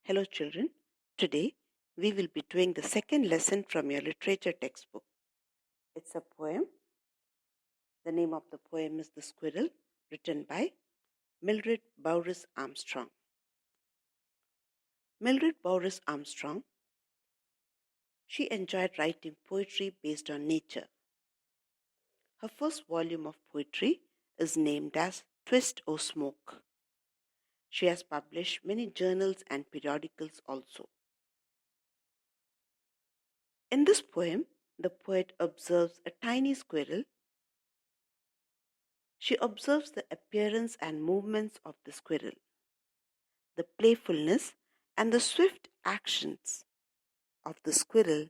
Hello children, today we will be doing the second lesson from your literature textbook. It's a poem. The name of the poem is The Squirrel, written by Mildred Bowris Armstrong. Mildred Bowris Armstrong, she enjoyed writing poetry based on nature. Her first volume of poetry is named as Twist O Smoke. She has published many journals and periodicals also. In this poem, the poet observes a tiny squirrel. She observes the appearance and movements of the squirrel, the playfulness and the swift actions of the squirrel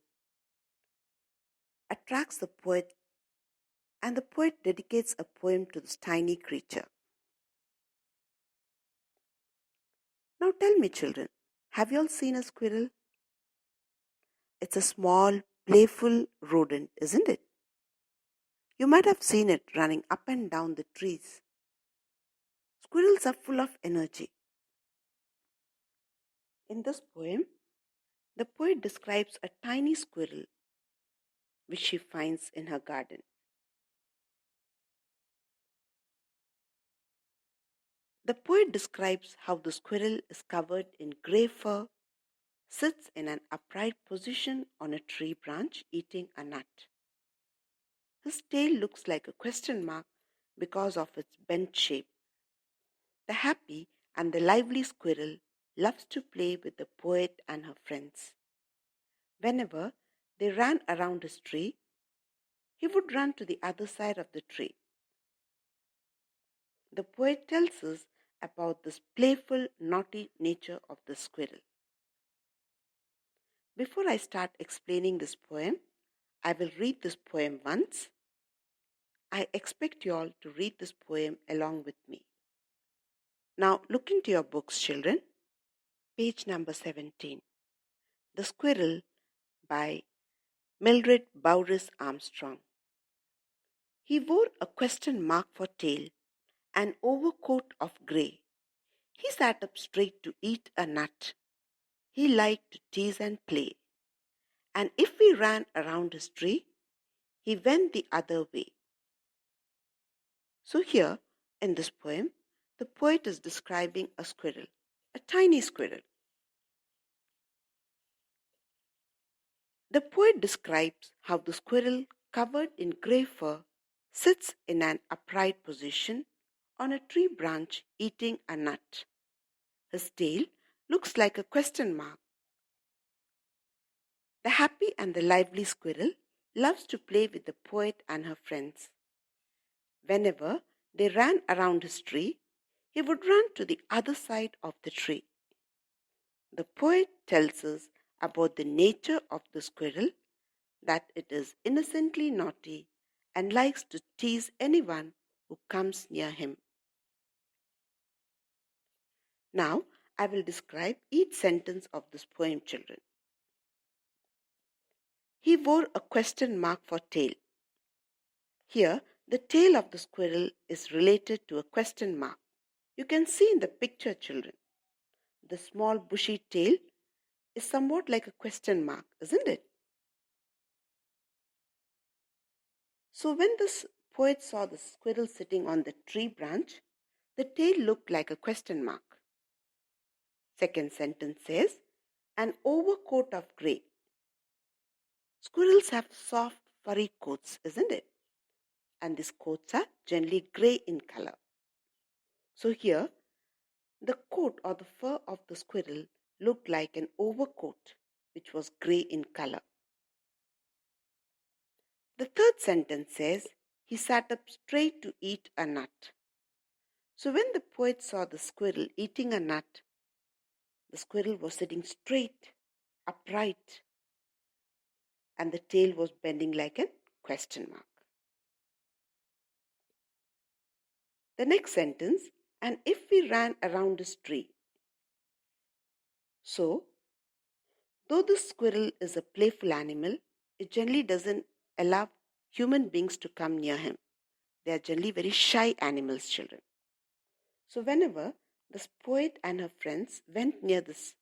attracts the poet, and the poet dedicates a poem to this tiny creature. Now tell me children, have you all seen a squirrel? It's a small, playful rodent, isn't it? You might have seen it running up and down the trees. Squirrels are full of energy. In this poem, the poet describes a tiny squirrel which she finds in her garden. The poet describes how the squirrel is covered in grey fur, sits in an upright position on a tree branch eating a nut. His tail looks like a question mark because of its bent shape. The happy and the lively squirrel loves to play with the poet and her friends. Whenever they ran around his tree, he would run to the other side of the tree. The poet tells us about this playful, naughty nature of the squirrel. Before I start explaining this poem, I will read this poem once. I expect you all to read this poem along with me. Now look into your books, children. Page number 17. The Squirrel by Mildred Bowris Armstrong. He wore a question mark for tail, an overcoat of grey. He sat up straight to eat a nut. He liked to tease and play. And if we ran around his tree, he went the other way. So here, in this poem, the poet is describing a squirrel, a tiny squirrel. The poet describes how the squirrel, covered in grey fur, sits in an upright position on a tree branch eating a nut. His tail looks like a question mark. The happy and the lively squirrel loves to play with the poet and her friends. Whenever they ran around his tree, he would run to the other side of the tree. The poet tells us about the nature of the squirrel, that it is innocently naughty and likes to tease anyone who comes near him. Now, I will describe each sentence of this poem, children. He wore a question mark for tail. Here, the tail of the squirrel is related to a question mark. You can see in the picture, children. The small bushy tail is somewhat like a question mark, isn't it? So when the poet saw the squirrel sitting on the tree branch, the tail looked like a question mark. Second sentence says, an overcoat of grey. Squirrels have soft, furry coats, isn't it? And these coats are generally grey in color. So here, the coat or the fur of the squirrel looked like an overcoat, which was grey in color. The third sentence says, he sat up straight to eat a nut. So when the poet saw the squirrel eating a nut, the squirrel was sitting straight, upright, and the tail was bending like a question mark. The next sentence, and if we ran around this tree. So, though the squirrel is a playful animal, it generally doesn't allow human beings to come near him. They are generally very shy animals, children. So whenever this poet and her friends went near this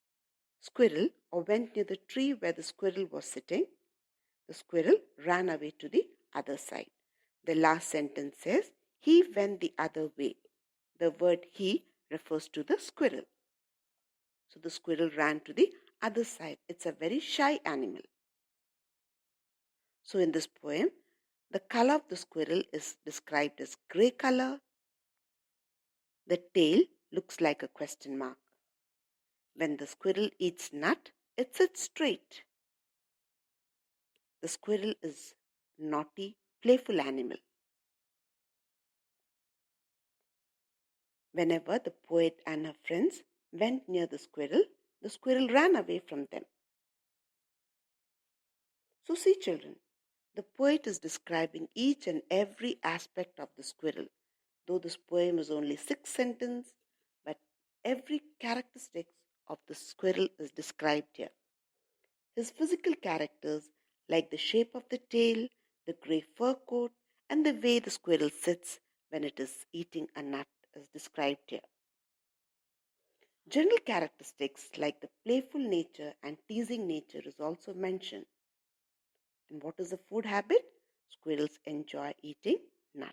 squirrel or went near the tree where the squirrel was sitting. The squirrel ran away to the other side. The last sentence says, he went the other way. The word he refers to the squirrel. So the squirrel ran to the other side. It's a very shy animal. So in this poem, the color of the squirrel is described as grey color. The tail looks like a question mark. When the squirrel eats nut, it sits straight. The squirrel is naughty, playful animal. Whenever the poet and her friends went near the squirrel ran away from them. So see children, the poet is describing each and every aspect of the squirrel. Though this poem is only 6 sentences, but every characteristic of the squirrel is described here. His physical characters, like the shape of the tail, the grey fur coat, and the way the squirrel sits when it is eating a nut, is described here. General characteristics like the playful nature and teasing nature is also mentioned. And what is the food habit? Squirrels enjoy eating nuts,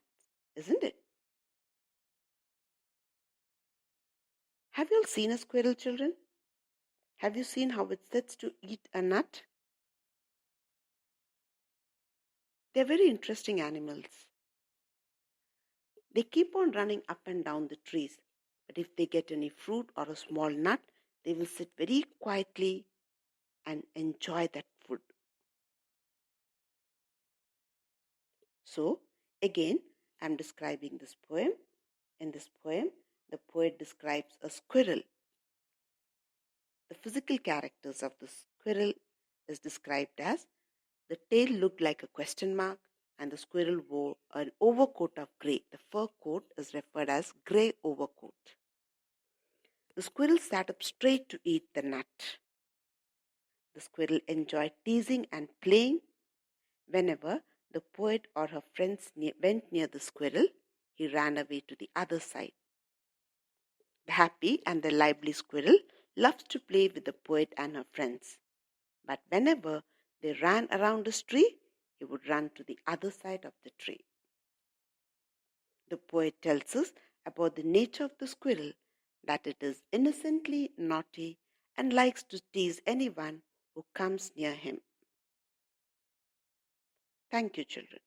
isn't it? Have you all seen a squirrel, children? Have you seen how it sits to eat a nut? They're very interesting animals. They keep on running up and down the trees, but if they get any fruit or a small nut, they will sit very quietly and enjoy that food. So, again, I'm describing this poem. In this poem, the poet describes a squirrel. The physical characters of the squirrel is described as the tail looked like a question mark and the squirrel wore an overcoat of grey. The fur coat is referred as grey overcoat. The squirrel sat up straight to eat the nut. The squirrel enjoyed teasing and playing. Whenever the poet or her friends went near the squirrel, he ran away to the other side. The happy and the lively squirrel loves to play with the poet and her friends. But whenever they ran around a tree, he would run to the other side of the tree. The poet tells us about the nature of the squirrel, that it is innocently naughty and likes to tease anyone who comes near him. Thank you, children.